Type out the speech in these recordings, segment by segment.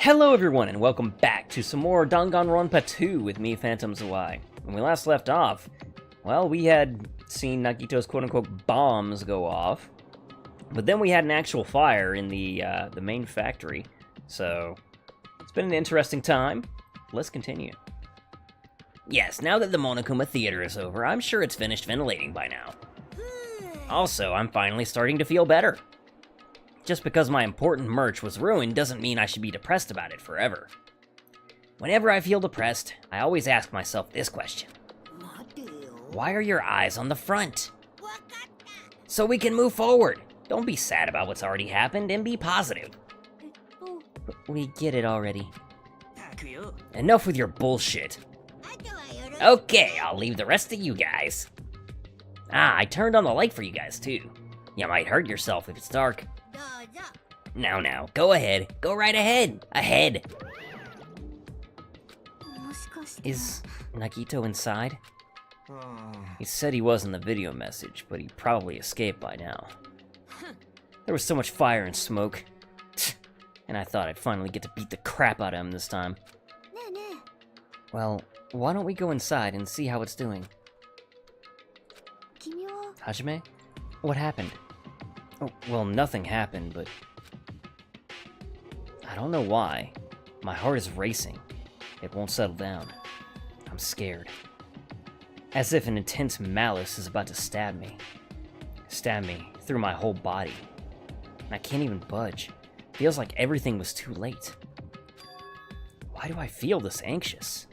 Hello everyone, and welcome back to some more Danganronpa 2 with me, Phantom Zwei. When we last left off, well, we had seen Nagito's quote-unquote bombs go off, but then we had an actual fire in the main factory, so it's been an interesting time. Let's continue. Yes, now that the Monokuma Theater is over, I'm sure it's finished ventilating by now. Also, I'm finally starting to feel better. Just because my important merch was ruined doesn't mean I should be depressed about it forever. Whenever I feel depressed, I always ask myself this question. Why are your eyes on the front? So we can move forward. Don't be sad about what's already happened and be positive. We get it already. Enough with your bullshit. Okay, I'll leave the rest to you guys. I turned on the light for you guys too. You might hurt yourself if it's dark. Now, go ahead. Go right ahead. Ahead. Is Nagito inside? He said he was in the video message, but he probably escaped by now. There was so much fire and smoke. And I thought I'd finally get to beat the crap out of him this time. Well, why don't we go inside and see how it's doing? Hajime? What happened? Oh, well, nothing happened, but I don't know why. My heart is racing. It won't settle down. I'm scared. As if an intense malice is about to stab me. Stab me through my whole body. And I can't even budge. Feels like everything was too late. Why do I feel this anxious?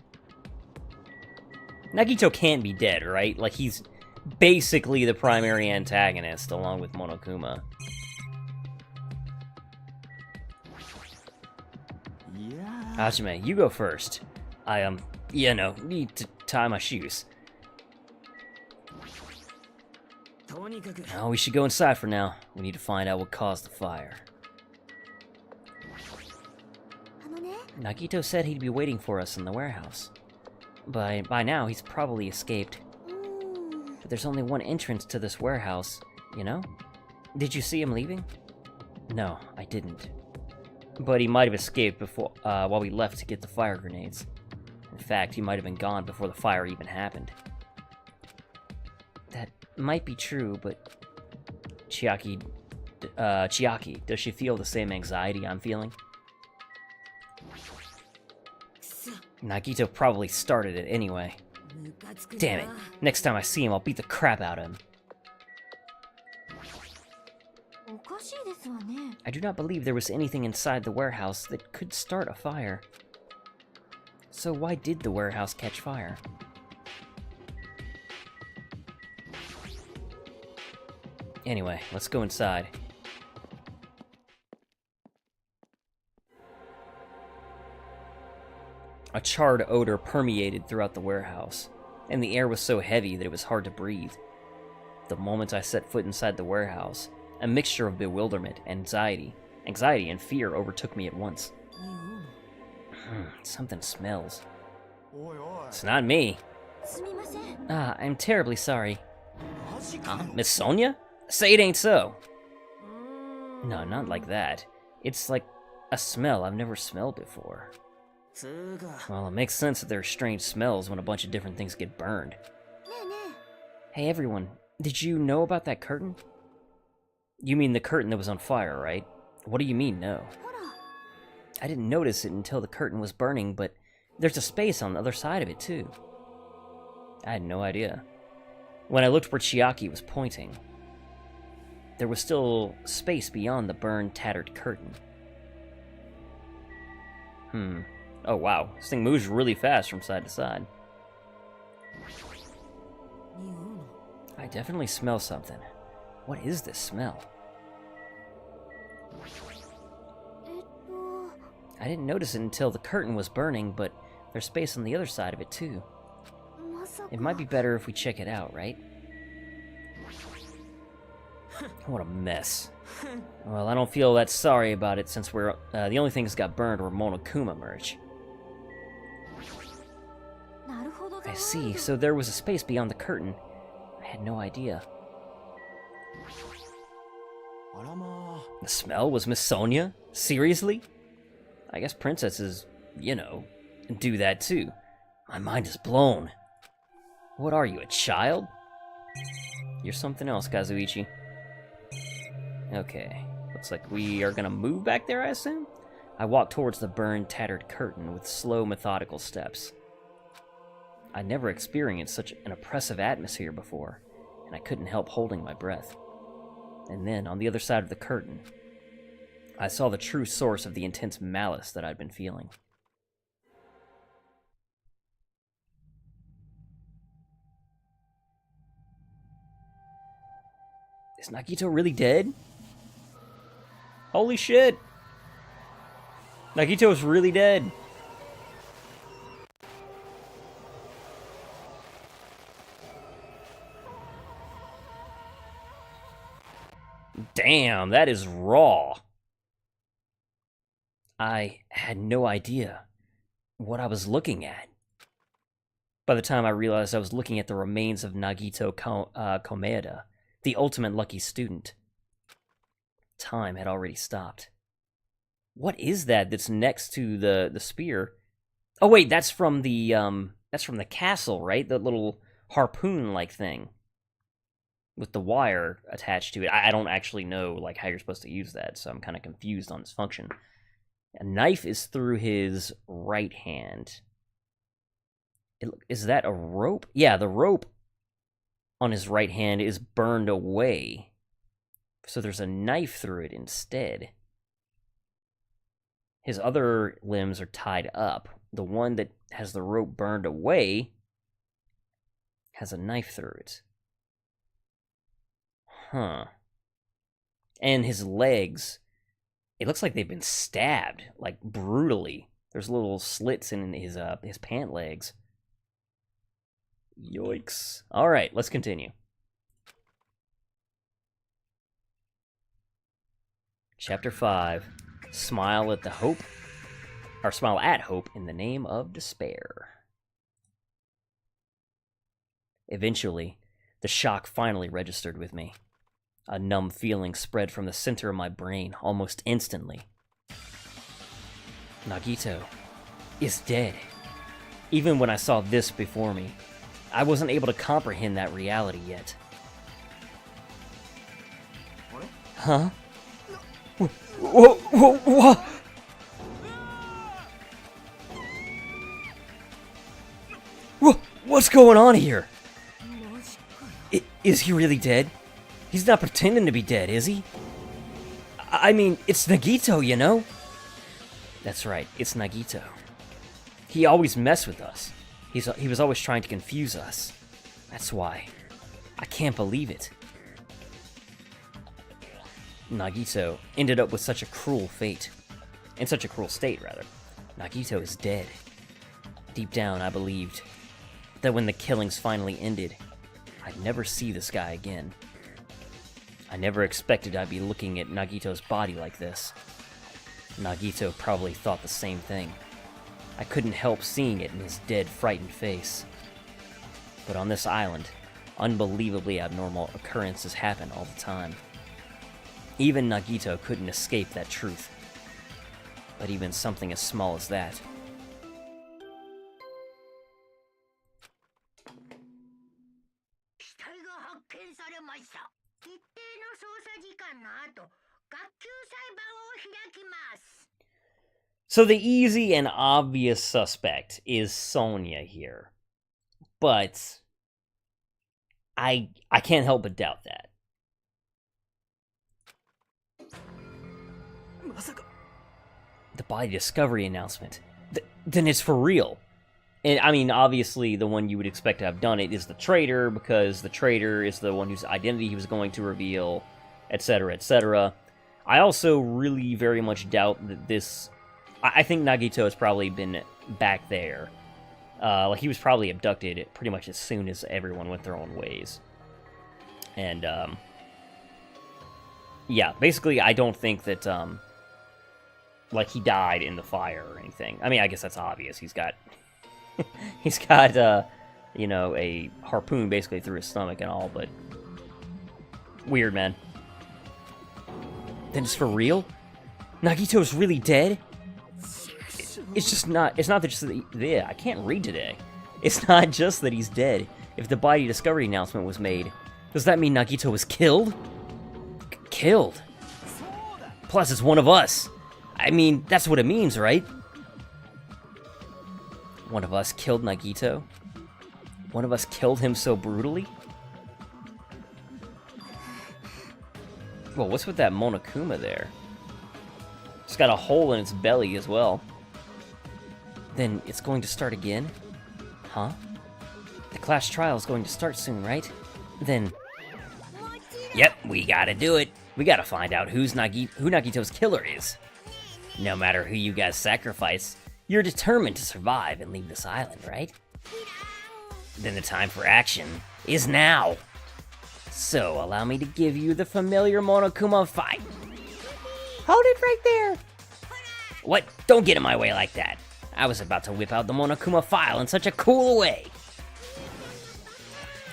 Nagito can't be dead, right? Like, he's basically the primary antagonist, along with Monokuma. Hajime, you go first. I, need to tie my shoes. Oh, we should go inside for now. We need to find out what caused the fire. Nagito said he'd be waiting for us in the warehouse. By now, he's probably escaped. But there's only one entrance to this warehouse, you know? Did you see him leaving? No, I didn't. But he might have escaped before, while we left to get the fire grenades. In fact, he might have been gone before the fire even happened. That might be true, but Chiaki, does she feel the same anxiety I'm feeling? Nagito probably started it anyway. Damn it. Next time I see him, I'll beat the crap out of him. I do not believe there was anything inside the warehouse that could start a fire. So why did the warehouse catch fire? Anyway, let's go inside. A charred odor permeated throughout the warehouse, and the air was so heavy that it was hard to breathe. The moment I set foot inside the warehouse, a mixture of bewilderment, anxiety, and fear overtook me at once. Something smells. It's not me. I'm terribly sorry. Miss Sonia? Say it ain't so. No, not like that. It's like a smell I've never smelled before. Well, it makes sense that there are strange smells when a bunch of different things get burned. Hey everyone, did you know about that curtain? You mean the curtain that was on fire, right? What do you mean, no? I didn't notice it until the curtain was burning, but there's a space on the other side of it, too. I had no idea. When I looked where Chiaki was pointing, there was still space beyond the burned, tattered curtain. Oh wow, this thing moves really fast from side to side. I definitely smell something. What is this smell? I didn't notice it until the curtain was burning, but there's space on the other side of it too. It might be better if we check it out, right? What a mess. Well, I don't feel that sorry about it since we're the only things that got burned were Monokuma merch. I see, so there was a space beyond the curtain. I had no idea. The smell was Miss Sonia? Seriously? I guess princesses, you know, do that too. My mind is blown. What are you, a child? You're something else, Kazuichi. Okay, looks like we are gonna move back there, I assume? I walk towards the burned, tattered curtain with slow, methodical steps. I'd never experienced such an oppressive atmosphere before, and I couldn't help holding my breath. And then, on the other side of the curtain, I saw the true source of the intense malice that I'd been feeling. Is Nagito really dead? Holy shit! Nagito is really dead! Damn, that is raw. I had no idea what I was looking at. By the time I realized I was looking at the remains of Nagito Komaeda, the ultimate lucky student. Time had already stopped. What is that that's next to the spear? Oh wait, that's from the castle, right? The little harpoon-like thing with the wire attached to it. I don't actually know like how you're supposed to use that, so I'm kind of confused on its function. A knife is through his right hand. Is that a rope? Yeah, the rope on his right hand is burned away. So there's a knife through it instead. His other limbs are tied up. The one that has the rope burned away has a knife through it. Huh. And his legs, it looks like they've been stabbed, like brutally. There's little slits in his pant legs. Yikes. Alright, let's continue. Chapter 5. Smile at hope in the name of despair. Eventually, the shock finally registered with me. A numb feeling spread from the center of my brain almost instantly. Nagito is dead. Even when I saw this before me, I wasn't able to comprehend that reality yet. Huh? What? What's going on here? Is he really dead? He's not pretending to be dead, is he? I mean, it's Nagito, you know? That's right, it's Nagito. He always messed with us. He was always trying to confuse us. That's why. I can't believe it. Nagito ended up with such a cruel fate. In such a cruel state, rather. Nagito is dead. Deep down, I believed that when the killings finally ended, I'd never see this guy again. I never expected I'd be looking at Nagito's body like this. Nagito probably thought the same thing. I couldn't help seeing it in his dead, frightened face. But on this island, unbelievably abnormal occurrences happen all the time. Even Nagito couldn't escape that truth. But even something as small as that. So the easy and obvious suspect is Sonya here. But I can't help but doubt that. The body discovery announcement. Then it's for real. And I mean, obviously, the one you would expect to have done it is the traitor, because the traitor is the one whose identity he was going to reveal, etc., etc. I also really very much doubt that this... I think Nagito has probably been back there. Like, he was probably abducted pretty much as soon as everyone went their own ways. And, yeah, basically, I don't think that, like, he died in the fire or anything. I mean, I guess that's obvious. He's got, you know, a harpoon basically through his stomach and all, but weird, man. Then it's for real? Nagito's really dead? It's just not, it's not that just that, yeah, I can't read today. It's not just that he's dead. If the body discovery announcement was made, does that mean Nagito was killed? Killed? Plus, it's one of us. I mean, that's what it means, right? One of us killed Nagito? One of us killed him so brutally? Well, what's with that Monokuma there? It's got a hole in its belly as well. Then it's going to start again? Huh? The class trial is going to start soon, right? Then... Yep, we gotta do it. We gotta find out who Nagito's killer is. No matter who you guys sacrifice, you're determined to survive and leave this island, right? Then the time for action is now. So, allow me to give you the familiar Monokuma fight. Hold it right there. What? Don't get in my way like that. I was about to whip out the Monokuma file in such a cool way.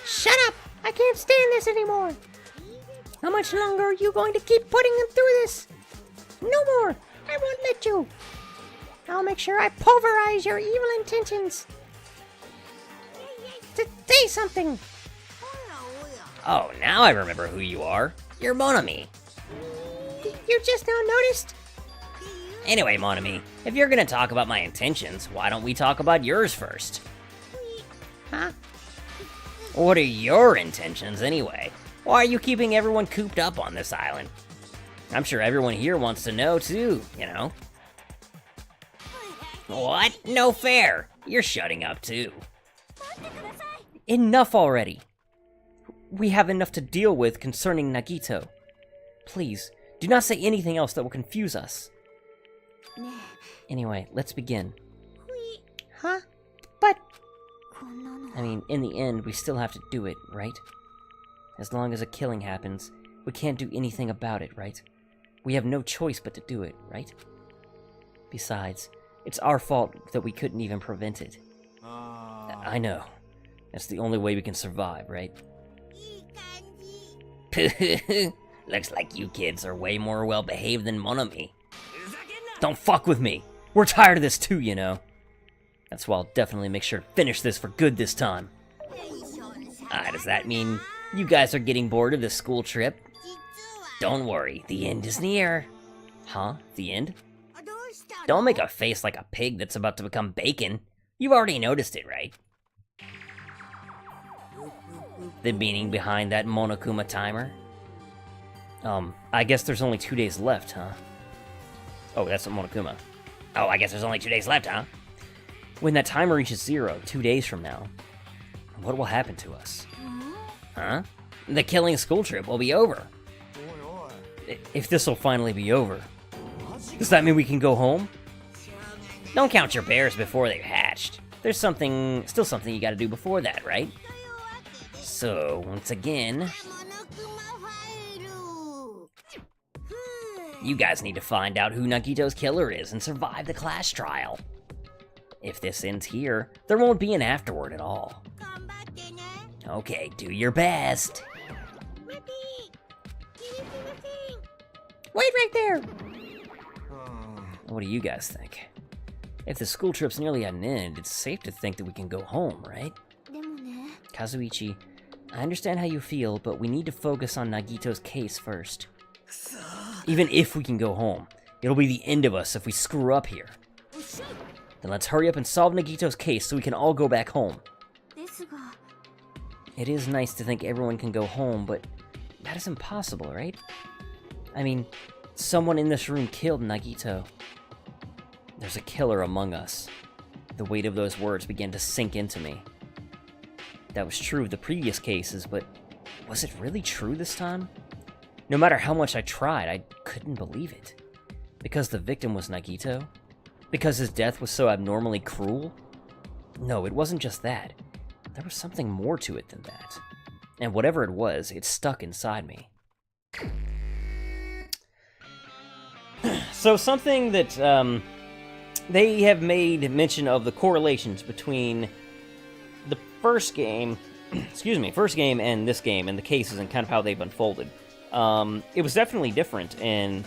Shut up! I can't stand this anymore. How much longer are you going to keep putting him through this? No more! I won't let you. I'll make sure I pulverize your evil intentions. Say something! Oh, now I remember who you are. You're Monami. You just now noticed? Anyway, Monami, if you're gonna talk about my intentions, why don't we talk about yours first? Huh? What are your intentions, anyway? Why are you keeping everyone cooped up on this island? I'm sure everyone here wants to know, too, you know? What? No fair! You're shutting up, too. Enough already! We have enough to deal with concerning Nagito. Please, do not say anything else that will confuse us. Anyway, let's begin. Huh? But... I mean, in the end, we still have to do it, right? As long as a killing happens, we can't do anything about it, right? We have no choice but to do it, right? Besides, it's our fault that we couldn't even prevent it. I know. That's the only way we can survive, right? Looks like you kids are way more well-behaved than Monami. Don't fuck with me! We're tired of this too, you know. That's why I'll definitely make sure to finish this for good this time. Does that mean you guys are getting bored of this school trip? Don't worry, the end is near. Huh? The end? Don't make a face like a pig that's about to become bacon. You've already noticed it, right? The meaning behind that Monokuma timer? I guess there's only 2 days left, huh? Oh, that's a Monokuma. Oh, I guess there's only 2 days left, huh? When that timer reaches 0, 2 days from now, what will happen to us? Huh? The killing school trip will be over. If this will finally be over, does that mean we can go home? Don't count your bears before they've hatched. There's still something you gotta do before that, right? So, once again, you guys need to find out who Nagito's killer is and survive the class trial. If this ends here, there won't be an afterward at all. Okay, do your best. Wait right there! What do you guys think? If the school trip's nearly at an end, it's safe to think that we can go home, right? Kazuichi, I understand how you feel, but we need to focus on Nagito's case first. Even if we can go home, it'll be the end of us if we screw up here. Then let's hurry up and solve Nagito's case so we can all go back home. It is nice to think everyone can go home, but that is impossible, right? I mean, someone in this room killed Nagito. There's a killer among us. The weight of those words began to sink into me. That was true of the previous cases, but was it really true this time? No matter how much I tried, I couldn't believe it. Because the victim was Nagito? Because his death was so abnormally cruel? No, it wasn't just that. There was something more to it than that. And whatever it was, it stuck inside me. So something that, they have made mention of the correlations between the first game, first game and this game, and the cases and kind of how they've unfolded. It was definitely different in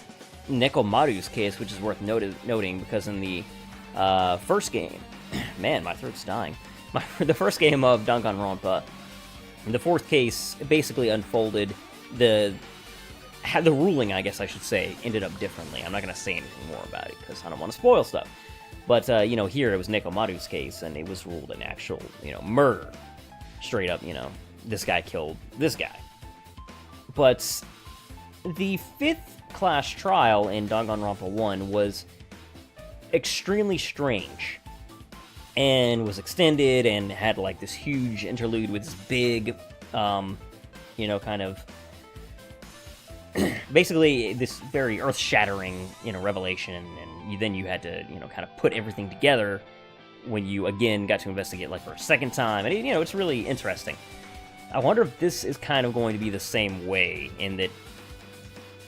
Nekomaru's case, which is worth noting, because in the First game. Man, my throat's dying. The first game of Danganronpa. The fourth case basically unfolded. The ruling, I guess I should say, ended up differently. I'm not going to say anything more about it because I don't want to spoil stuff. But, here it was Nekomaru's case, and it was ruled an actual, murder. Straight up, this guy killed this guy. But the fifth class trial in Danganronpa 1 was extremely strange. And was extended and had, like, this huge interlude with this big, kind of... basically, this very earth-shattering, revelation, and then you had to, kind of put everything together when you, again, got to investigate, like, for a second time, and, it's really interesting. I wonder if this is kind of going to be the same way, in that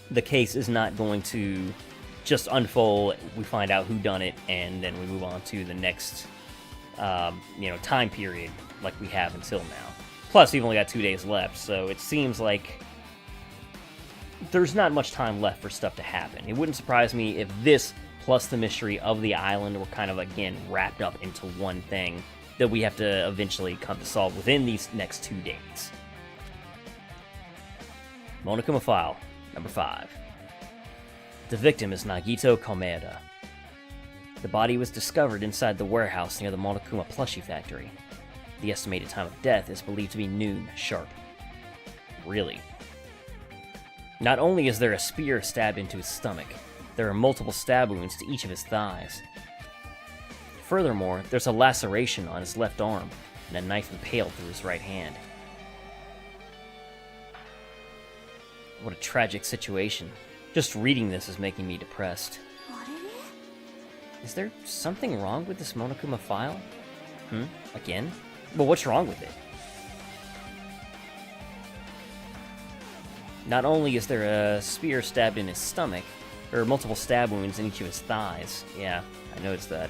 the case is not going to just unfold, we find out who done it, and then we move on to the next, time period, like we have until now. Plus, we've only got 2 days left, so it seems like there's not much time left for stuff to happen. It wouldn't surprise me if this, plus the mystery of the island, were kind of, again, wrapped up into one thing that we have to eventually come to solve within these next 2 days. Monokuma File, number 5. The victim is Nagito Komeda. The body was discovered inside the warehouse near the Monokuma plushie factory. The estimated time of death is believed to be noon sharp. Really? Not only is there a spear stabbed into his stomach, there are multiple stab wounds to each of his thighs. Furthermore, there's a laceration on his left arm, and a knife impaled through his right hand. What a tragic situation. Just reading this is making me depressed. Is there something wrong with this Monokuma file? Again? Well, what's wrong with it? Not only is there a spear stabbed in his stomach, there are multiple stab wounds in each of his thighs. Yeah, I noticed that.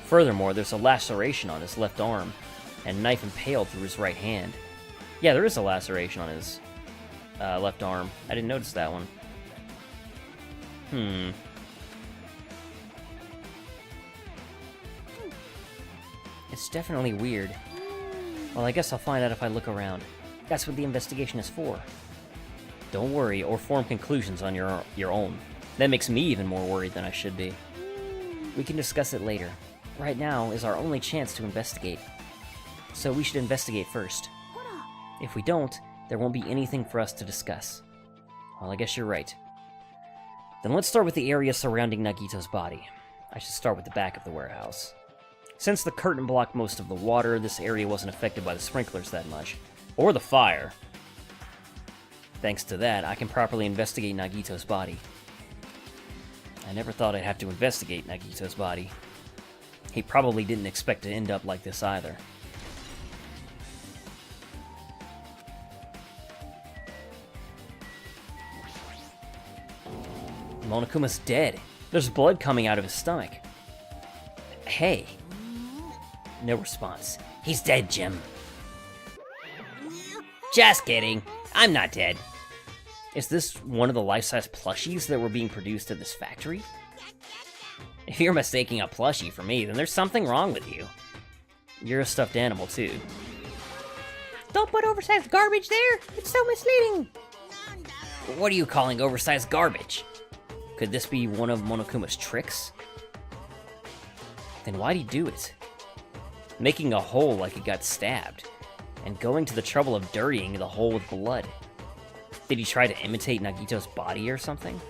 Furthermore, there's a laceration on his left arm, and a knife impaled through his right hand. Yeah, there is a laceration on his left arm. I didn't notice that one. It's definitely weird. Well, I guess I'll find out if I look around. That's what the investigation is for. Don't worry or form conclusions on your own. That makes me even more worried than I should be. We can discuss it later. Right now is our only chance to investigate. So we should investigate first. If we don't, there won't be anything for us to discuss. Well, I guess you're right. Then let's start with the area surrounding Nagito's body. I should start with the back of the warehouse. Since the curtain blocked most of the water, this area wasn't affected by the sprinklers that much. Or the fire. Thanks to that, I can properly investigate Nagito's body. I never thought I'd have to investigate Nagito's body. He probably didn't expect to end up like this either. Monokuma's dead. There's blood coming out of his stomach. Hey. No response. He's dead, Jim. Just kidding. I'm not dead. Is this one of the life-size plushies that were being produced at this factory? If you're mistaking a plushie for me, then there's something wrong with you. You're a stuffed animal, too. Don't put oversized garbage there. It's so misleading. What are you calling oversized garbage? Could this be one of Monokuma's tricks? Then why'd he do it? Making a hole like it got stabbed, and going to the trouble of dirtying the hole with blood. Did he try to imitate Nagito's body or something?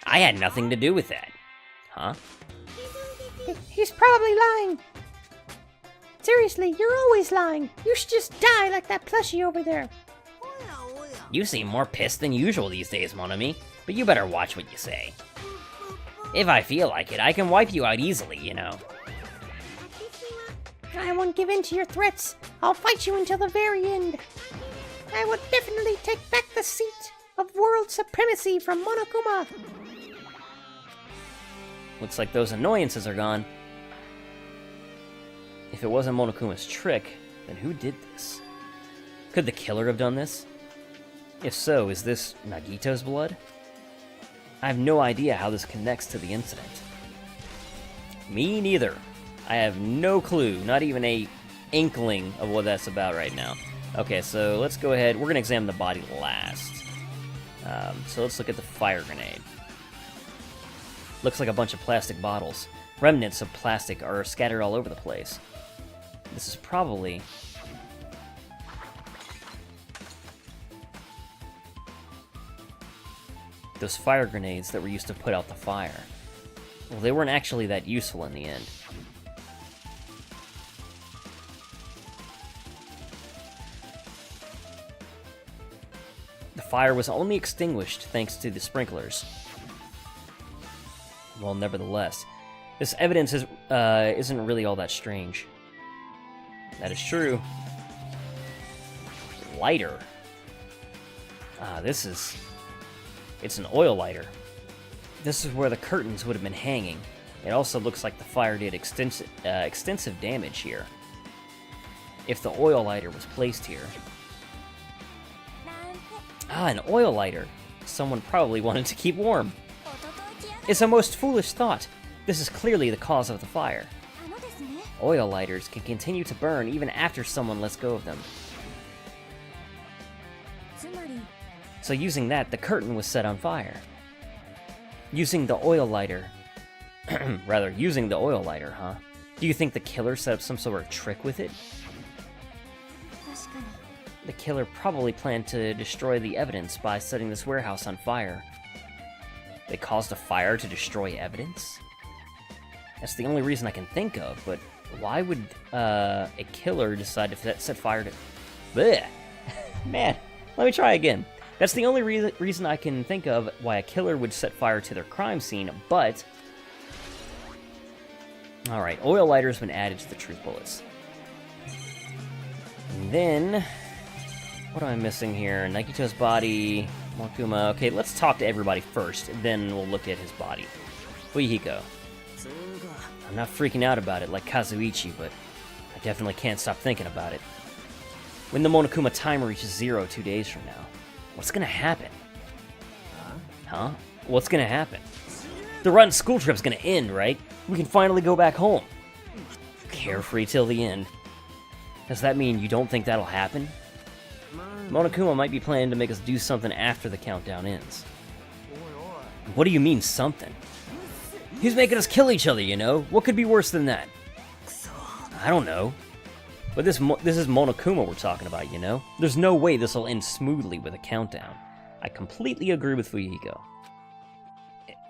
I had nothing to do with that. Huh? He's probably lying. Seriously, you're always lying. You should just die like that plushie over there. You seem more pissed than usual these days, mon ami, but you better watch what you say. If I feel like it, I can wipe you out easily, you know. I won't give in to your threats. I'll fight you until the very end. I will definitely take back the seat of world supremacy from Monokuma. Looks like those annoyances are gone. If it wasn't Monokuma's trick, then who did this? Could the killer have done this? If so, is this Nagito's blood? I have no idea how this connects to the incident. Me neither. I have no clue, not even a inkling of what that's about right now. Okay, so let's go ahead. We're gonna examine the body last. So let's look at the fire grenade. Looks like a bunch of plastic bottles. Remnants of plastic are scattered all over the place. This is probably... those fire grenades that were used to put out the fire. Well, they weren't actually that useful in the end. The fire was only extinguished thanks to the sprinklers. Well, nevertheless, this evidence isn't really all that strange. That is true. Lighter. It's an oil lighter. This is where the curtains would have been hanging. It also looks like the fire did extensive damage here. If the oil lighter was placed here. An oil lighter. Someone probably wanted to keep warm. It's a most foolish thought. This is clearly the cause of the fire. Oil lighters can continue to burn even after someone lets go of them. So using that, the curtain was set on fire. Using the oil lighter... using the oil lighter, huh? Do you think the killer set up some sort of trick with it? The killer probably planned to destroy the evidence by setting this warehouse on fire. They caused a fire to destroy evidence? That's the only reason I can think of, but why would a killer decide to set fire to... Blech! Man, let me try again. That's the only reason I can think of why a killer would set fire to their crime scene, but... Alright, oil lighter's been added to the truth bullets. And then... what am I missing here? Nagito's body... Monokuma... Okay, let's talk to everybody first, then we'll look at his body. Fuyuhiko. I'm not freaking out about it like Kazuichi, but I definitely can't stop thinking about it. When the Monokuma timer reaches 0 2 days from now, what's gonna happen? Huh? What's gonna happen? The rotten school trip's gonna end, right? We can finally go back home. Carefree till the end. Does that mean you don't think that'll happen? Monokuma might be planning to make us do something after the countdown ends. What do you mean, something? He's making us kill each other, you know? What could be worse than that? I don't know. But this is Monokuma we're talking about, you know? There's no way this will end smoothly with a countdown. I completely agree with Fuyuhiko.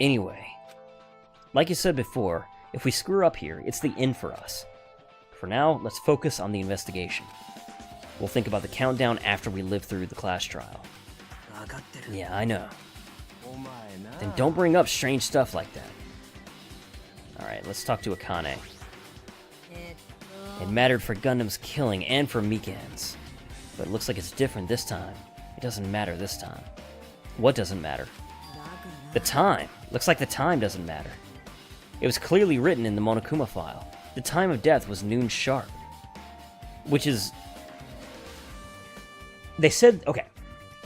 Anyway, like you said before, if we screw up here, it's the end for us. For now, let's focus on the investigation. We'll think about the countdown after we live through the class trial. Yeah, I know. Then don't bring up strange stuff like that. Alright, let's talk to Akane. It mattered for Gundam's killing and for Mikan's. But it looks like it's different this time. It doesn't matter this time. What doesn't matter? The time! Looks like the time doesn't matter. It was clearly written in the Monokuma file. The time of death was noon sharp. Which is... They said... Okay.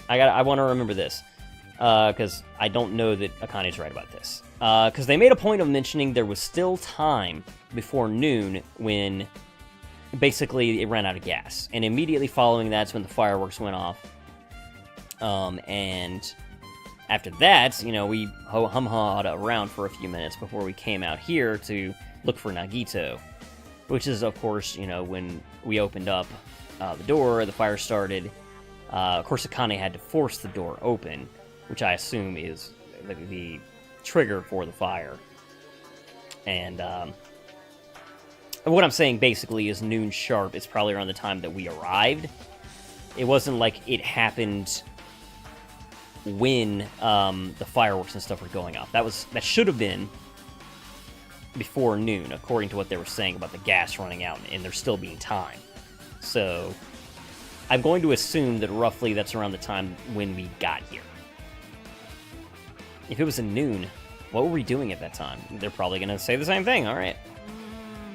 I want to remember this. Because I don't know that Akane's right about this. Because they made a point of mentioning there was still time before noon when basically it ran out of gas. And immediately following that's when the fireworks went off. And after that, you know, we hum-hawed around for a few minutes before we came out here to look for Nagito. Which is, of course, you know, when we opened up the door, the fire started. Of course, Akane had to force the door open, which I assume is the trigger for the fire. And what I'm saying basically is noon sharp. It's probably around the time that we arrived. It wasn't like it happened when the fireworks and stuff were going off. That should have been before noon, according to what they were saying about the gas running out and there still being time. So I'm going to assume that roughly that's around the time when we got here. If it was at noon, what were we doing at that time? They're probably going to say the same thing, alright.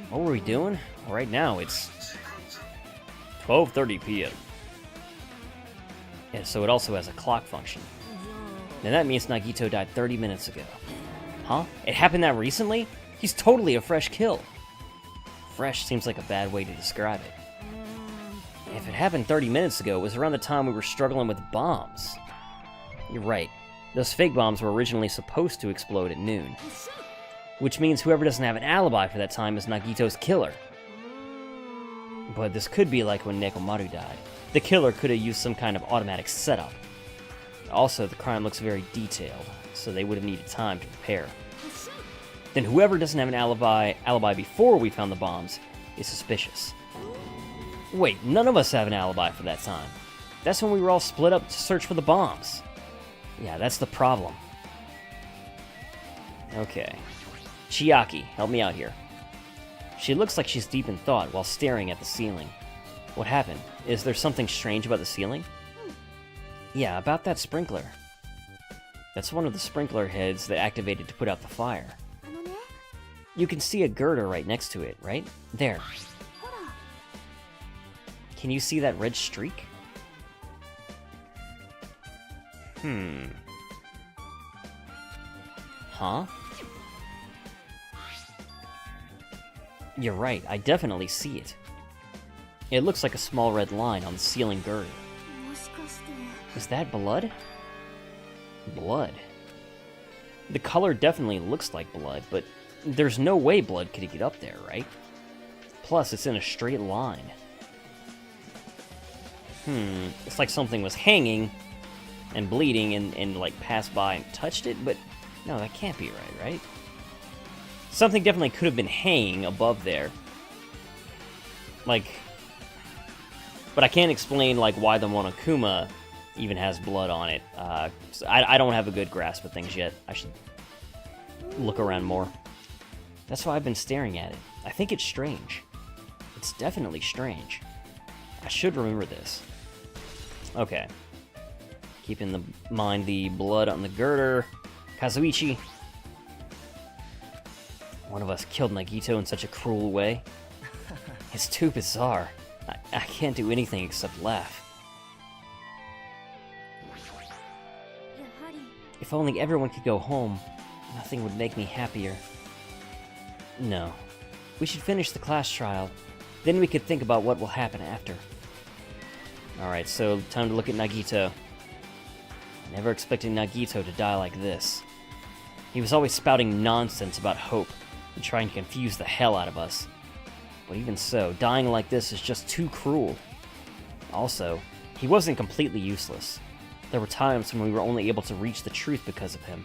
What were we doing? Well, right now it's 12:30 p.m. Yeah, so it also has a clock function. Now that means Nagito died 30 minutes ago. Huh? It happened that recently? He's totally a fresh kill. Fresh seems like a bad way to describe it. If it happened 30 minutes ago, it was around the time we were struggling with bombs. You're right. Those fake bombs were originally supposed to explode at noon. Which means whoever doesn't have an alibi for that time is Nagito's killer. But this could be like when Nekomaru died. The killer could have used some kind of automatic setup. Also, the crime looks very detailed, so they would have needed time to prepare. Then whoever doesn't have an alibi before we found the bombs is suspicious. Wait, none of us have an alibi for that time. That's when we were all split up to search for the bombs. Yeah, that's the problem. Okay. Chiaki, help me out here. She looks like she's deep in thought while staring at the ceiling. What happened? Is there something strange about the ceiling? Yeah, about that sprinkler. That's one of the sprinkler heads that activated to put out the fire. You can see a girder right next to it, right? There. Can you see that red streak? Huh? You're right, I definitely see it. It looks like a small red line on the ceiling girder. Is that blood? Blood. The color definitely looks like blood, but there's no way blood could get up there, right? Plus, it's in a straight line. It's like something was hanging and bleeding and like passed by and touched it, but no, that can't be right? Something definitely could have been hanging above there. Like, but I can't explain like why the Monokuma even has blood on it. I don't have a good grasp of things yet. I should look around more. That's why I've been staring at it. I think it's strange. It's definitely strange. I should remember this. Okay. Keep in mind the blood on the girder. Kazuichi. One of us killed Nagito in such a cruel way. It's too bizarre. I can't do anything except laugh. If only everyone could go home, nothing would make me happier. No. We should finish the class trial. Then we could think about what will happen after. Alright, so time to look at Nagito. Never expected Nagito to die like this. He was always spouting nonsense about hope and trying to confuse the hell out of us. But even so, dying like this is just too cruel. Also, he wasn't completely useless. There were times when we were only able to reach the truth because of him.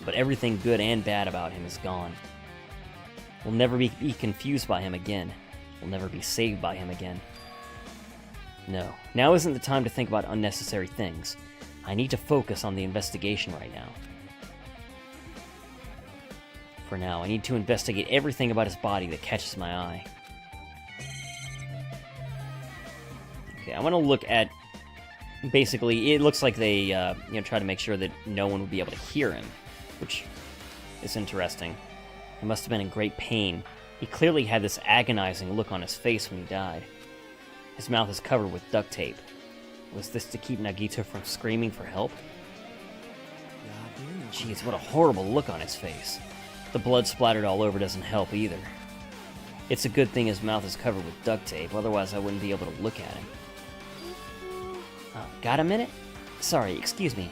But everything good and bad about him is gone. We'll never be confused by him again. We'll never be saved by him again. No, now isn't the time to think about unnecessary things. I need to focus on the investigation right now. For now, I need to investigate everything about his body that catches my eye. Okay, I want to look at... Basically, it looks like they, try to make sure that no one would be able to hear him, which is interesting. He must have been in great pain. He clearly had this agonizing look on his face when he died. His mouth is covered with duct tape. Was this to keep Nagito from screaming for help? Jeez, what a horrible look on his face. The blood splattered all over doesn't help either. It's a good thing his mouth is covered with duct tape, otherwise I wouldn't be able to look at him. Oh, got a minute? Sorry, excuse me.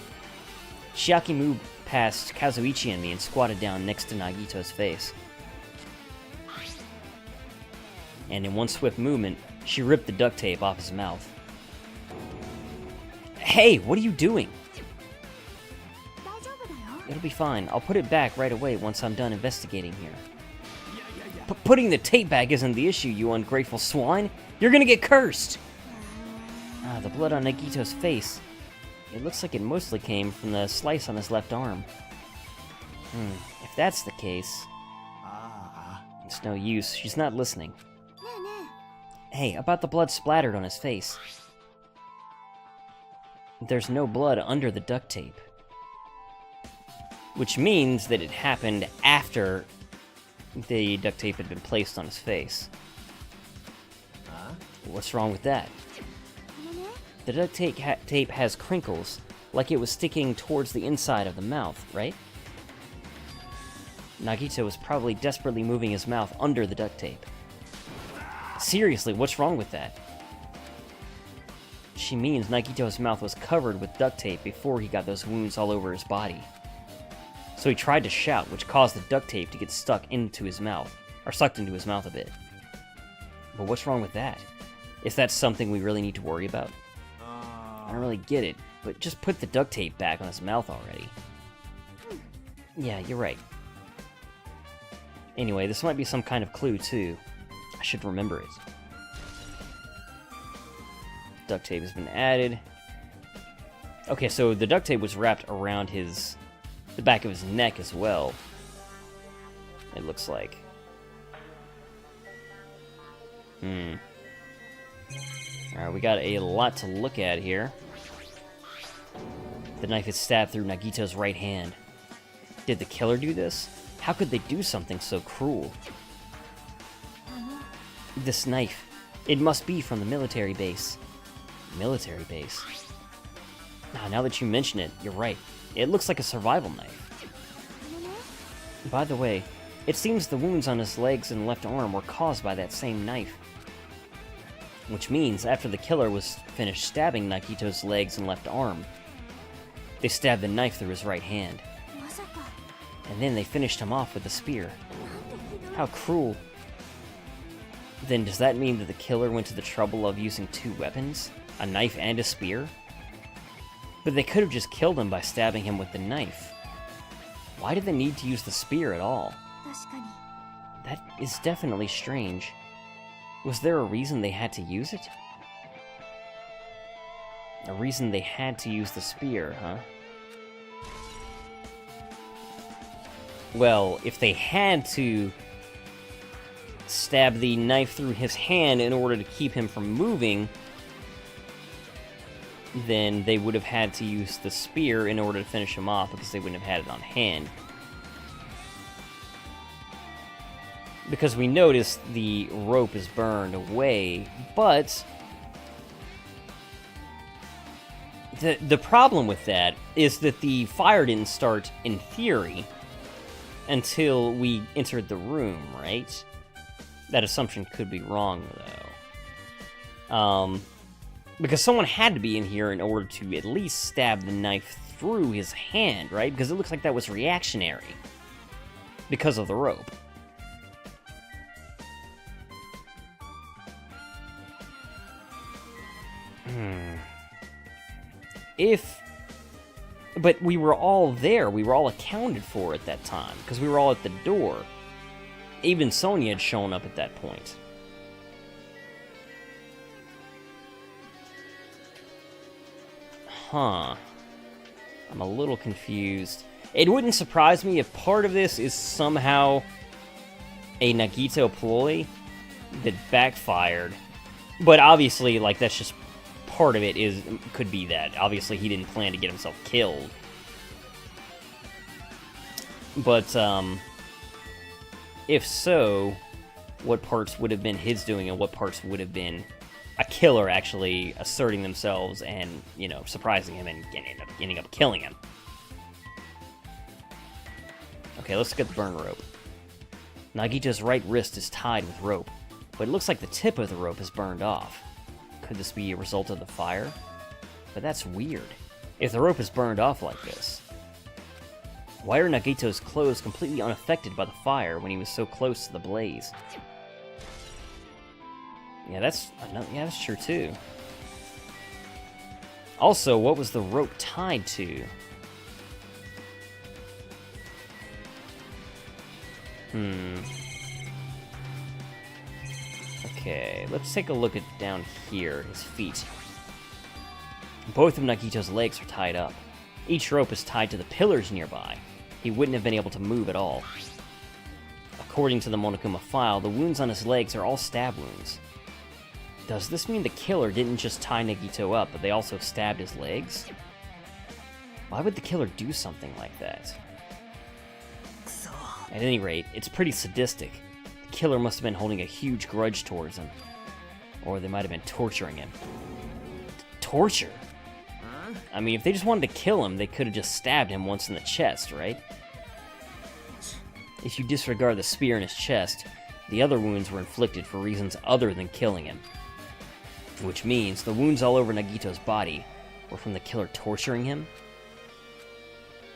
Chiaki moved past Kazuichi and me and squatted down next to Nagito's face. And in one swift movement, she ripped the duct tape off his mouth. Hey, what are you doing? It'll be fine. I'll put it back right away once I'm done investigating here. Putting the tape back isn't the issue, you ungrateful swine. You're gonna get cursed! Ah, the blood on Nagito's face. It looks like it mostly came from the slice on his left arm. If that's the case... It's no use. She's not listening. Hey, about the blood splattered on his face. There's no blood under the duct tape. Which means that it happened after the duct tape had been placed on his face. What's wrong with that? The duct tape has crinkles, like it was sticking towards the inside of the mouth, right? Nagito was probably desperately moving his mouth under the duct tape. Seriously, what's wrong with that? She means Nagito's mouth was covered with duct tape before he got those wounds all over his body. So he tried to shout, which caused the duct tape to get stuck into his mouth, or sucked into his mouth a bit. But what's wrong with that? Is that something we really need to worry about? I don't really get it, but just put the duct tape back on his mouth already. Yeah, you're right. Anyway, this might be some kind of clue, too. I should remember it. Duct tape has been added. Okay, so the duct tape was wrapped around the back of his neck as well. It looks like. Alright, we got a lot to look at here. The knife is stabbed through Nagito's right hand. Did the killer do this? How could they do something so cruel? This knife. It must be from the military base. Military base? Now that you mention it, you're right. It looks like a survival knife. By the way, it seems the wounds on his legs and left arm were caused by that same knife. Which means after the killer was finished stabbing Nagito's legs and left arm, they stabbed the knife through his right hand. And then they finished him off with a spear. How cruel. Then does that mean that the killer went to the trouble of using two weapons? A knife and a spear? But they could have just killed him by stabbing him with the knife. Why did they need to use the spear at all? That is definitely strange. Was there a reason they had to use it? A reason they had to use the spear, huh? Well, if they had to stab the knife through his hand in order to keep him from moving, then they would have had to use the spear in order to finish him off, because they wouldn't have had it on hand. Because we noticed the rope is burned away, but the problem with that is that the fire didn't start, in theory, until we entered the room, right? That assumption could be wrong, though. Because someone had to be in here in order to at least stab the knife through his hand, right? Because it looks like that was reactionary. Because of the rope. But we were all there. We were all accounted for at that time. Because we were all at the door. Even Sonya had shown up at that point. Huh. I'm a little confused. It wouldn't surprise me if part of this is somehow a Nagito ploy that backfired. But obviously, like, that's just part of it could be that. Obviously, he didn't plan to get himself killed. But, if so, what parts would have been his doing and what parts would have been a killer actually asserting themselves and, you know, surprising him and ending up killing him? Okay, let's get the burn rope. Nagito's right wrist is tied with rope, but it looks like the tip of the rope is burned off. Could this be a result of the fire? But that's weird. If the rope is burned off like this, why are Nagito's clothes completely unaffected by the fire when he was so close to the blaze? Yeah, that's true too. Also, what was the rope tied to? Okay, let's take a look at down here, his feet. Both of Nagito's legs are tied up. Each rope is tied to the pillars nearby. He wouldn't have been able to move at all. According to the Monokuma file, the wounds on his legs are all stab wounds. Does this mean the killer didn't just tie Nagito up, but they also stabbed his legs? Why would the killer do something like that? At any rate, it's pretty sadistic. The killer must have been holding a huge grudge towards him. Or they might have been torturing him. Torture? I mean, if they just wanted to kill him, they could have just stabbed him once in the chest, right? If you disregard the spear in his chest, the other wounds were inflicted for reasons other than killing him. Which means the wounds all over Nagito's body were from the killer torturing him?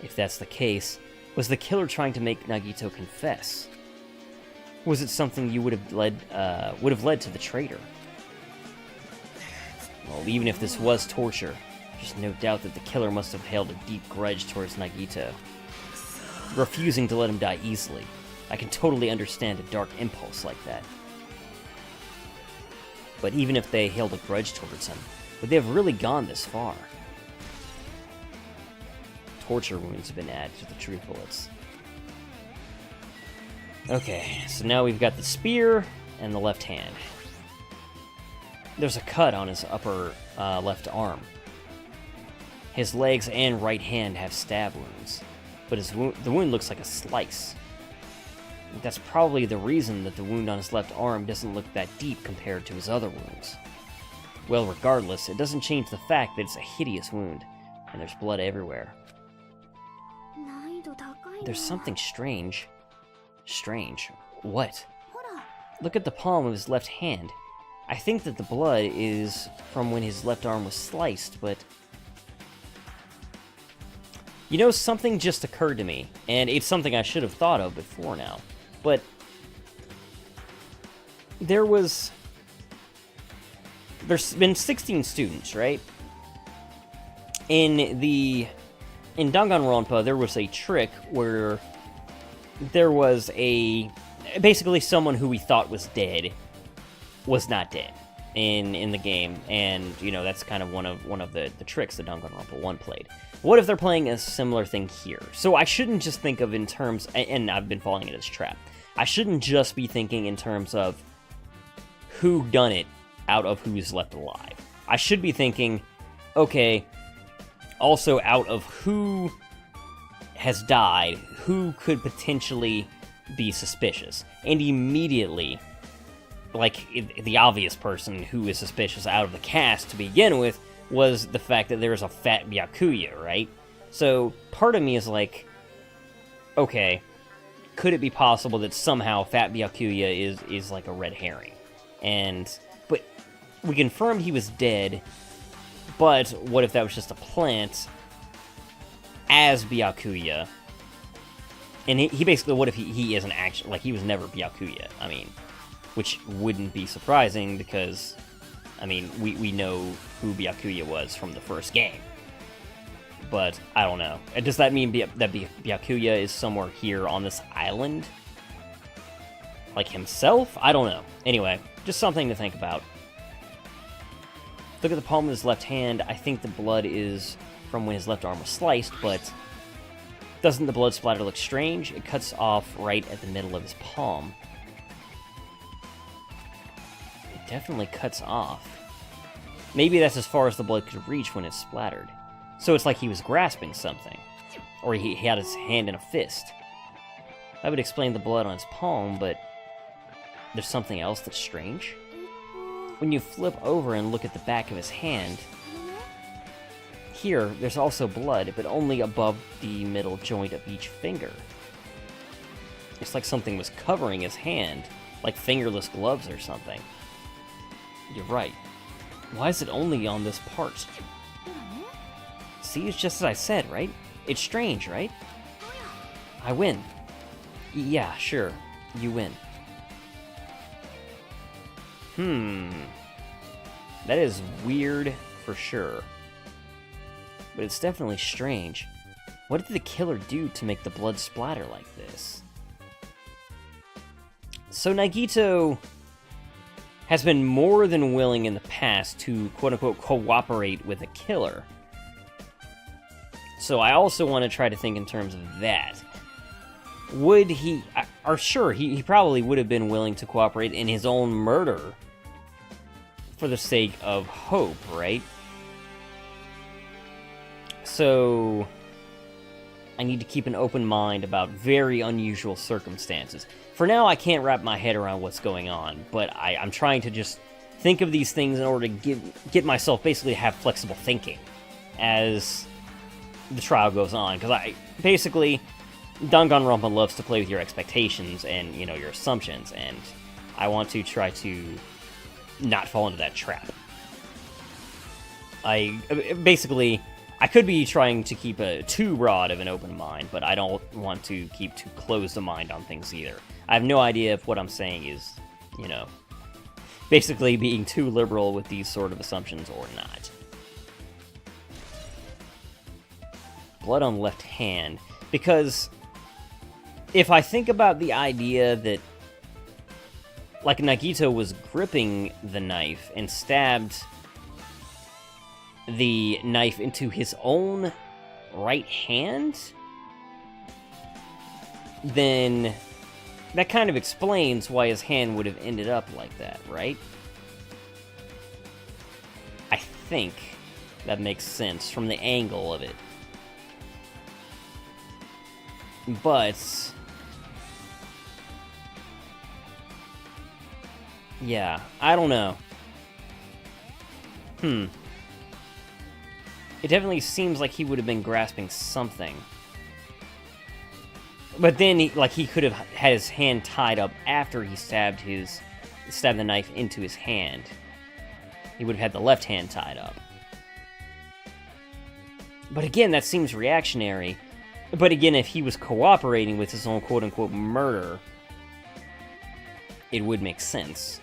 If that's the case, was the killer trying to make Nagito confess? Was it something you would have led to the traitor? Well, even if this was torture, there's no doubt that the killer must have held a deep grudge towards Nagito, refusing to let him die easily. I can totally understand a dark impulse like that. But even if they held a grudge towards him, would they have really gone this far? Torture wounds have been added to the truth bullets. Okay, so now we've got the spear and the left hand. There's a cut on his upper left arm. His legs and right hand have stab wounds, but the wound looks like a slice. That's probably the reason that the wound on his left arm doesn't look that deep compared to his other wounds. Well, regardless, it doesn't change the fact that it's a hideous wound, and there's blood everywhere. There's something strange. Strange? What? Look at the palm of his left hand. I think that the blood is from when his left arm was sliced, but... You know, something just occurred to me, and it's something I should have thought of before now. But... There's been 16 students, right? In Danganronpa, there was a trick where there was basically someone who we thought was dead was not dead in the game, and you know that's kind of one of the tricks that Danganronpa 1 played. What if they're playing a similar thing here? So I shouldn't just think of in terms, and I've been falling into this trap. I shouldn't just be thinking in terms of who done it out of who's left alive. I should be thinking, okay, also out of who has died, who could potentially be suspicious. And immediately, like, the obvious person who is suspicious out of the cast to begin with was the fact that there's a fat Byakuya, right? So, part of me is like, okay, could it be possible that somehow fat Byakuya is like a red herring? But we confirmed he was dead, but what if that was just a plant as Byakuya? And he basically, what if he isn't actually, like, he was never Byakuya? I mean, which wouldn't be surprising because, I mean, we know who Byakuya was from the first game. But, I don't know. Does that mean that Byakuya is somewhere here on this island? Like himself? I don't know. Anyway, just something to think about. Look at the palm of his left hand. I think the blood is from when his left arm was sliced, but doesn't the blood splatter look strange? It cuts off right at the middle of his palm. It definitely cuts off. Maybe that's as far as the blood could reach when it splattered. So it's like he was grasping something. Or he had his hand in a fist. That would explain the blood on his palm, but there's something else that's strange. When you flip over and look at the back of his hand, here, there's also blood, but only above the middle joint of each finger. It's like something was covering his hand, like fingerless gloves or something. You're right. Why is it only on this part? See, it's just as I said, right? It's strange, right? I win. Yeah, sure. You win. That is weird for sure. But it's definitely strange. What did the killer do to make the blood splatter like this? So Nagito has been more than willing in the past to quote-unquote cooperate with a killer. So I also want to try to think in terms of that. Would he... Or sure, he probably would have been willing to cooperate in his own murder for the sake of hope, right? So I need to keep an open mind about very unusual circumstances. For now, I can't wrap my head around what's going on, but I'm trying to just think of these things in order to get myself basically to have flexible thinking as the trial goes on. Because basically, Danganronpa loves to play with your expectations and, you know, your assumptions, and I want to try to not fall into that trap. I could be trying to keep a too broad of an open mind, but I don't want to keep too closed a mind on things either. I have no idea if what I'm saying is, you know, basically being too liberal with these sort of assumptions or not. Blood on left hand, because if I think about the idea that, like, Nagito was gripping the knife and stabbed the knife into his own right hand, then that kind of explains why his hand would have ended up like that, right? I think that makes sense from the angle of it. But yeah, I don't know. It definitely seems like he would have been grasping something. But then, he could have had his hand tied up after he stabbed the knife into his hand. He would have had the left hand tied up. But again, that seems reactionary. But again, if he was cooperating with his own quote-unquote murder, it would make sense.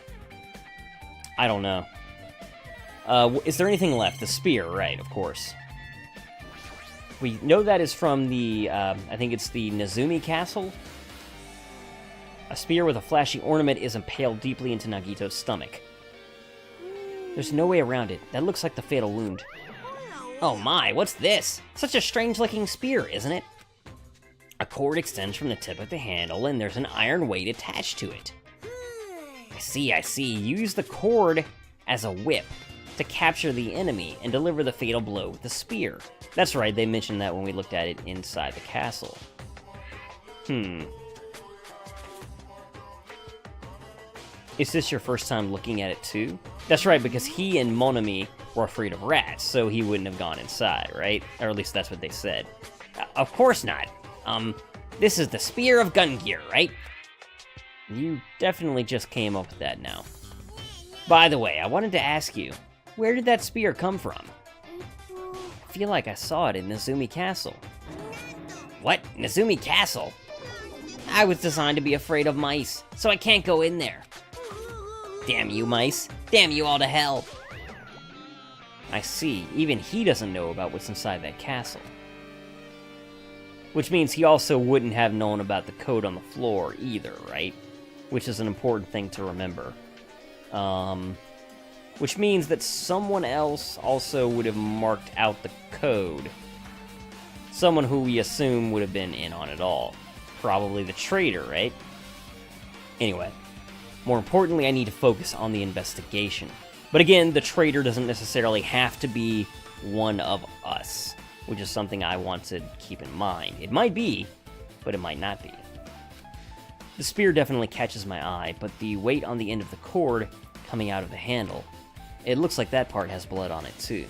I don't know. Is there anything left? The spear, right, of course. We know that is from the, I think it's the Nezumi Castle. A spear with a flashy ornament is impaled deeply into Nagito's stomach. There's no way around it. That looks like the fatal wound. Oh my, what's this? Such a strange-looking spear, isn't it? A cord extends from the tip of the handle, and there's an iron weight attached to it. I see. Use the cord as a whip to capture the enemy and deliver the fatal blow with the spear. That's right, they mentioned that when we looked at it inside the castle. Is this your first time looking at it too? That's right, because he and Monami were afraid of rats, so he wouldn't have gone inside, right? Or at least that's what they said. Of course not. This is the Spear of Gun Gear, right? You definitely just came up with that now. By the way, I wanted to ask you, where did that spear come from? I feel like I saw it in Nezumi Castle. What? Nezumi Castle? I was designed to be afraid of mice, so I can't go in there. Damn you, mice. Damn you all to hell. I see. Even he doesn't know about what's inside that castle. Which means he also wouldn't have known about the code on the floor either, right? Which is an important thing to remember. Which means that someone else also would have marked out the code. Someone who we assume would have been in on it all. Probably the traitor, right? Anyway, more importantly, I need to focus on the investigation. But again, the traitor doesn't necessarily have to be one of us, which is something I want to keep in mind. It might be, but it might not be. The spear definitely catches my eye, but the weight on the end of the cord coming out of the handle, it looks like that part has blood on it too.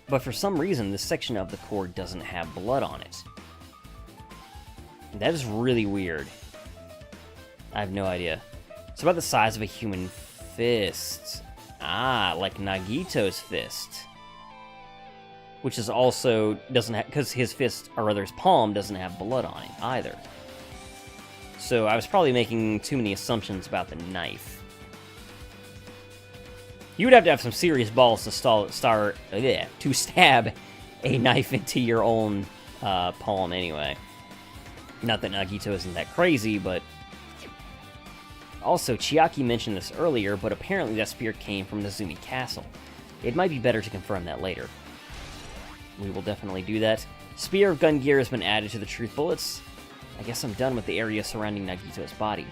But for some reason, this section of the cord doesn't have blood on it. That is really weird. I have no idea. It's about the size of a human fist. Ah, like Nagito's fist. Which is also, doesn't have, because his fist, or rather his palm, doesn't have blood on it either. So I was probably making too many assumptions about the knife. You would have to have some serious balls to stab a knife into your own palm anyway. Not that Nagito isn't that crazy, but... Also, Chiaki mentioned this earlier, but apparently that spear came from Nezumi Castle. It might be better to confirm that later. We will definitely do that. Spear of Gun Gear has been added to the truth bullets. I guess I'm done with the area surrounding Nagito's body.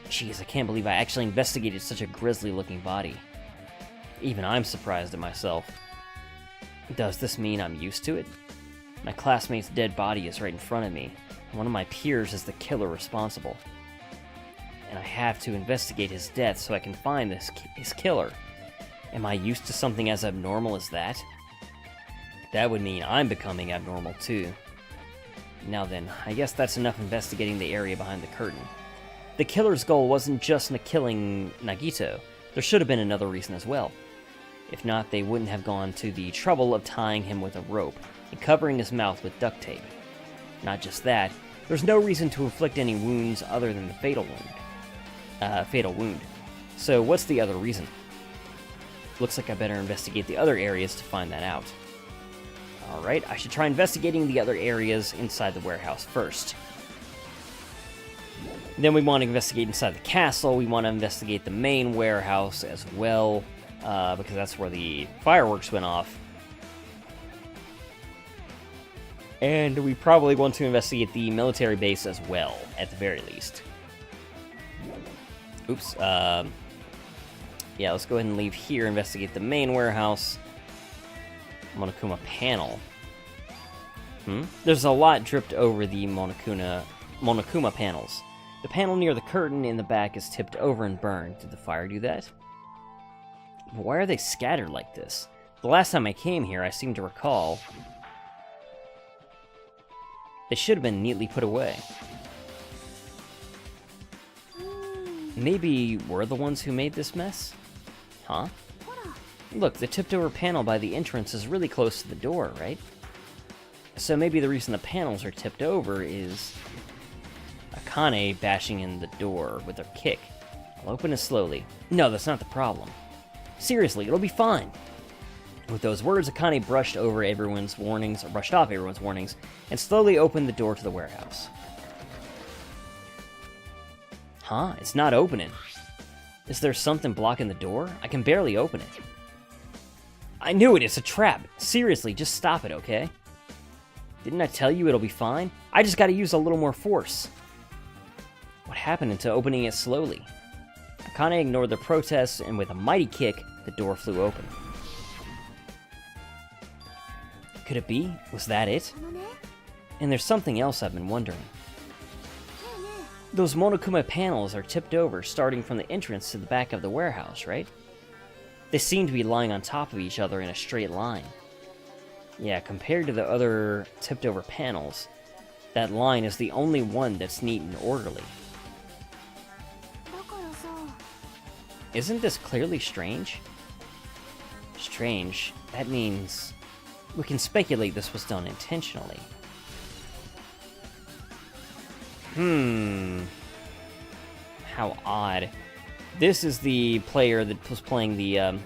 Jeez, I can't believe I actually investigated such a grisly-looking body. Even I'm surprised at myself. Does this mean I'm used to it? My classmate's dead body is right in front of me. One of my peers is the killer responsible. And I have to investigate his death so I can find his killer. Am I used to something as abnormal as that? That would mean I'm becoming abnormal too. Now then, I guess that's enough investigating the area behind the curtain. The killer's goal wasn't just killing Nagito. There should have been another reason as well. If not, they wouldn't have gone to the trouble of tying him with a rope and covering his mouth with duct tape. Not just that, there's no reason to inflict any wounds other than the fatal wound. So what's the other reason? Looks like I better investigate the other areas to find that out. Alright, I should try investigating the other areas inside the warehouse first. Then we want to investigate inside the castle. We want to investigate the main warehouse as well, because that's where the fireworks went off. And we probably want to investigate the military base as well, at the very least. Oops. Yeah, let's go ahead and leave here, investigate the main warehouse. Monokuma panel. There's a lot dripped over the Monokuma panels. The panel near the curtain in the back is tipped over and burned. Did the fire do that? But why are they scattered like this? The last time I came here, I seem to recall they should have been neatly put away. Maybe we're the ones who made this mess? Huh? Look, the tipped-over panel by the entrance is really close to the door, right? So maybe the reason the panels are tipped over is Akane bashing in the door with her kick. I'll open it slowly. No, that's not the problem. Seriously, it'll be fine. With those words, Akane brushed off everyone's warnings, and slowly opened the door to the warehouse. Huh? It's not opening. Is there something blocking the door? I can barely open it. I knew it! It's a trap! Seriously, just stop it, okay? Didn't I tell you it'll be fine? I just gotta use a little more force. What happened to opening it slowly? Akane ignored the protests, and with a mighty kick, the door flew open. Could it be? Was that it? And there's something else I've been wondering. Those Monokuma panels are tipped over, starting from the entrance to the back of the warehouse, right? They seem to be lying on top of each other in a straight line. Yeah, compared to the other tipped-over panels, that line is the only one that's neat and orderly. Isn't this clearly strange? Strange? That means we can speculate this was done intentionally. How odd. This is the player that was playing the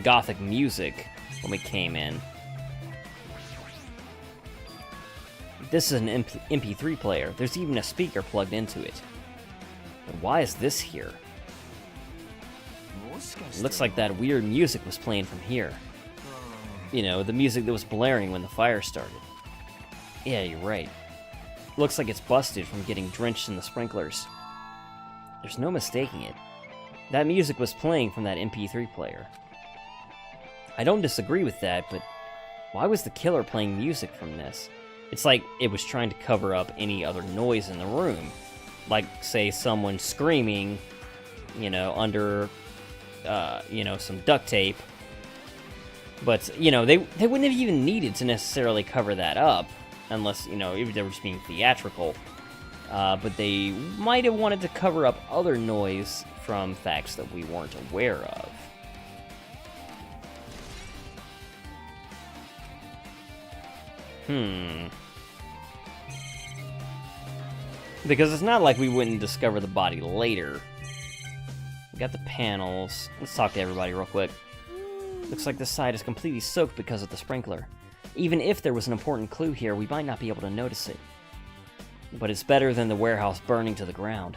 gothic music when we came in. This is an MP3 player. There's even a speaker plugged into it. But why is this here? It looks like that weird music was playing from here. You know, the music that was blaring when the fire started. Yeah, you're right. Looks like it's busted from getting drenched in the sprinklers. There's no mistaking it. That music was playing from that MP3 player. I don't disagree with that, but why was the killer playing music from this? It's like it was trying to cover up any other noise in the room. Like, say, someone screaming, you know, under, you know, some duct tape. But, you know, they wouldn't have even needed to necessarily cover that up, unless, you know, if they were just being theatrical. But they might have wanted to cover up other noise from facts that we weren't aware of. Because it's not like we wouldn't discover the body later. We got the panels. Let's talk to everybody real quick. Looks like this side is completely soaked because of the sprinkler. Even if there was an important clue here, we might not be able to notice it. But it's better than the warehouse burning to the ground.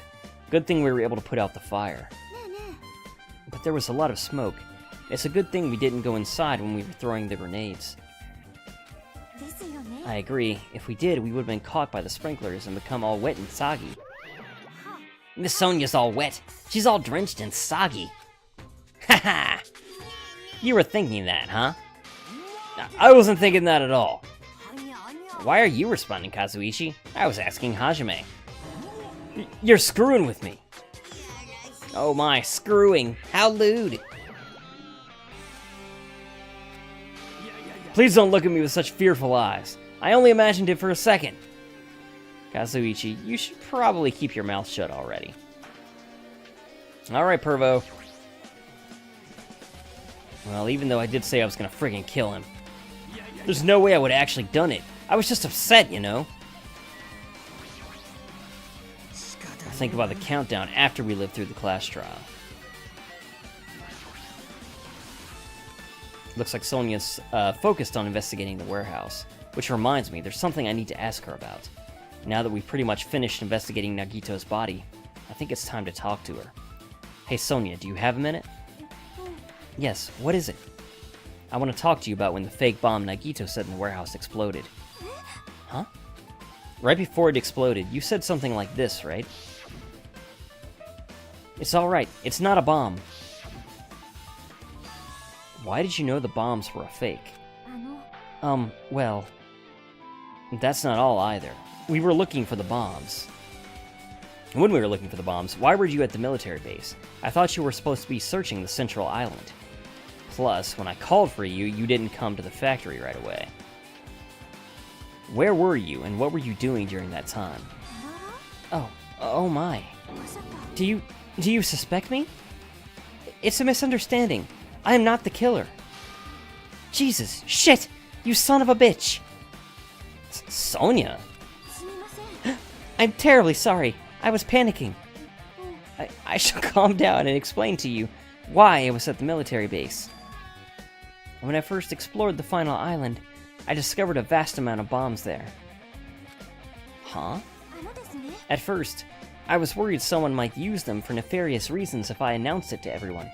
Good thing we were able to put out the fire. But there was a lot of smoke. It's a good thing we didn't go inside when we were throwing the grenades. I agree. If we did, we would have been caught by the sprinklers and become all wet and soggy. Miss Sonia's all wet. She's all drenched and soggy. Haha! You were thinking that, huh? I wasn't thinking that at all. Why are you responding, Kazuichi? I was asking Hajime. You're screwing with me. Oh my, screwing. How lewd. Please don't look at me with such fearful eyes. I only imagined it for a second. Kazuichi, you should probably keep your mouth shut already. Alright, Pervo. Well, even though I did say I was gonna friggin' kill him, there's no way I would have actually done it. I was just upset, you know? I'll think about the countdown after we live through the class trial. Looks like Sonia's focused on investigating the warehouse, which reminds me, there's something I need to ask her about. Now that we've pretty much finished investigating Nagito's body, I think it's time to talk to her. Hey Sonia, do you have a minute? Yes, what is it? I want to talk to you about when the fake bomb Nagito set in the warehouse exploded. Huh? Right before it exploded, you said something like this, right? It's alright, it's not a bomb. Why did you know the bombs were a fake? Well, that's not all either. We were looking for the bombs. When we were looking for the bombs, why were you at the military base? I thought you were supposed to be searching the central island. Plus, when I called for you, you didn't come to the factory right away. Where were you, and what were you doing during that time? Oh my. Do you suspect me? It's a misunderstanding. I am not the killer. Jesus, shit! You son of a bitch! Sonia? I'm terribly sorry. I was panicking. I shall calm down and explain to you why I was at the military base. When I first explored the final island, I discovered a vast amount of bombs there. Huh? At first, I was worried someone might use them for nefarious reasons if I announced it to everyone.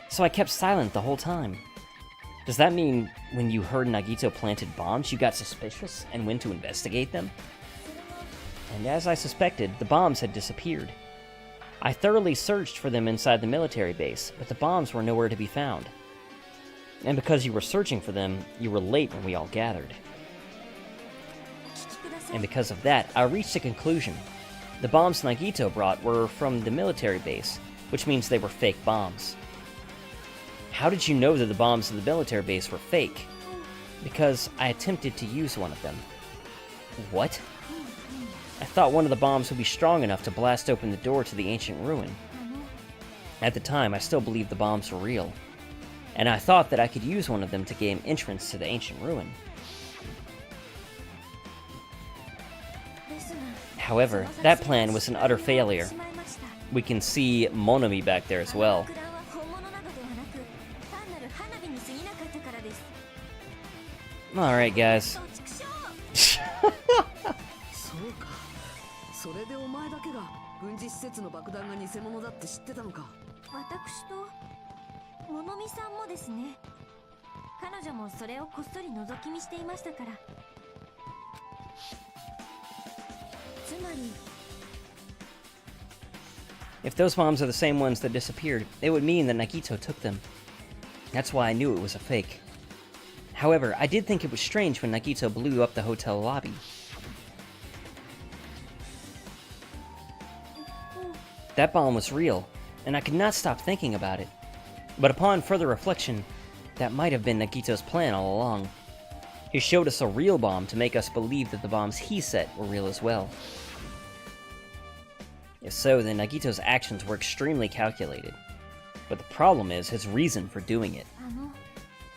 So I kept silent the whole time. Does that mean when you heard Nagito planted bombs, you got suspicious and went to investigate them? And as I suspected, the bombs had disappeared. I thoroughly searched for them inside the military base, but the bombs were nowhere to be found. And because you were searching for them, you were late when we all gathered. And because of that, I reached a conclusion. The bombs Nagito brought were from the military base, which means they were fake bombs. How did you know that the bombs in the military base were fake? Because I attempted to use one of them. What? I thought one of the bombs would be strong enough to blast open the door to the ancient ruin. At the time, I still believed the bombs were real, and I thought that I could use one of them to gain entrance to the ancient ruin. However, that plan was an utter failure. We can see Monami back there as well. Alright, guys. If those bombs are the same ones that disappeared, it would mean that Nagito took them. That's why I knew it was a fake. However, I did think it was strange when Nagito blew up the hotel lobby. That bomb was real, and I could not stop thinking about it. But upon further reflection, that might have been Nagito's plan all along. He showed us a real bomb to make us believe that the bombs he set were real as well. If so, then Nagito's actions were extremely calculated. But the problem is his reason for doing it.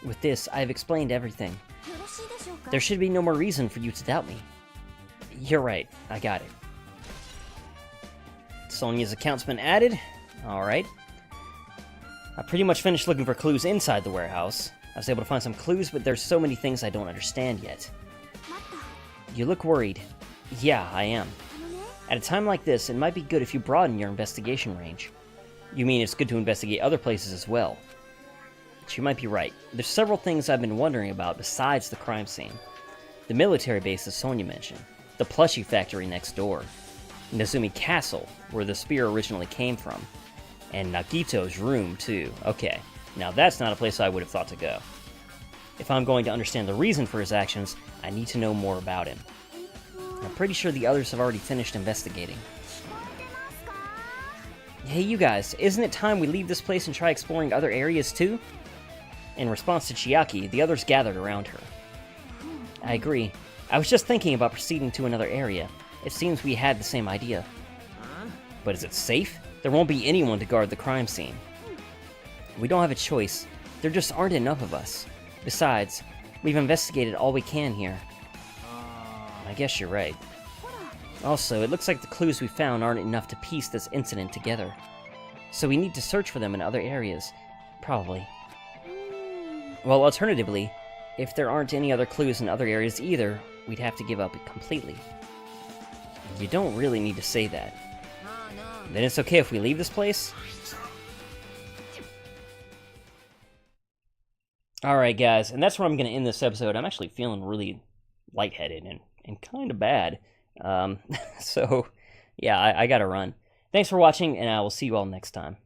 With this, I have explained everything. There should be no more reason for you to doubt me. You're right, I got it. Sonia's account's been added. Alright. I pretty much finished looking for clues inside the warehouse. I was able to find some clues, but there's so many things I don't understand yet. You look worried. Yeah, I am. At a time like this, it might be good if you broaden your investigation range. You mean it's good to investigate other places as well? But you might be right. There's several things I've been wondering about besides the crime scene. The military base that Sonia mentioned, the plushie factory next door, Nezumi Castle, where the spear originally came from, and Nagito's room, too. Okay, now that's not a place I would have thought to go. If I'm going to understand the reason for his actions, I need to know more about him. I'm pretty sure the others have already finished investigating. Hey you guys, isn't it time we leave this place and try exploring other areas too? In response to Chiaki, the others gathered around her. I agree. I was just thinking about proceeding to another area. It seems we had the same idea. But is it safe? There won't be anyone to guard the crime scene. We don't have a choice. There just aren't enough of us. Besides, we've investigated all we can here. I guess you're right. Also, it looks like the clues we found aren't enough to piece this incident together. So we need to search for them in other areas. Probably. Well, alternatively, if there aren't any other clues in other areas either, we'd have to give up completely. You don't really need to say that. Then it's okay if we leave this place? Alright guys, and that's where I'm going to end this episode. I'm actually feeling really lightheaded and kind of bad. So, yeah, I gotta run. Thanks for watching, and I will see you all next time.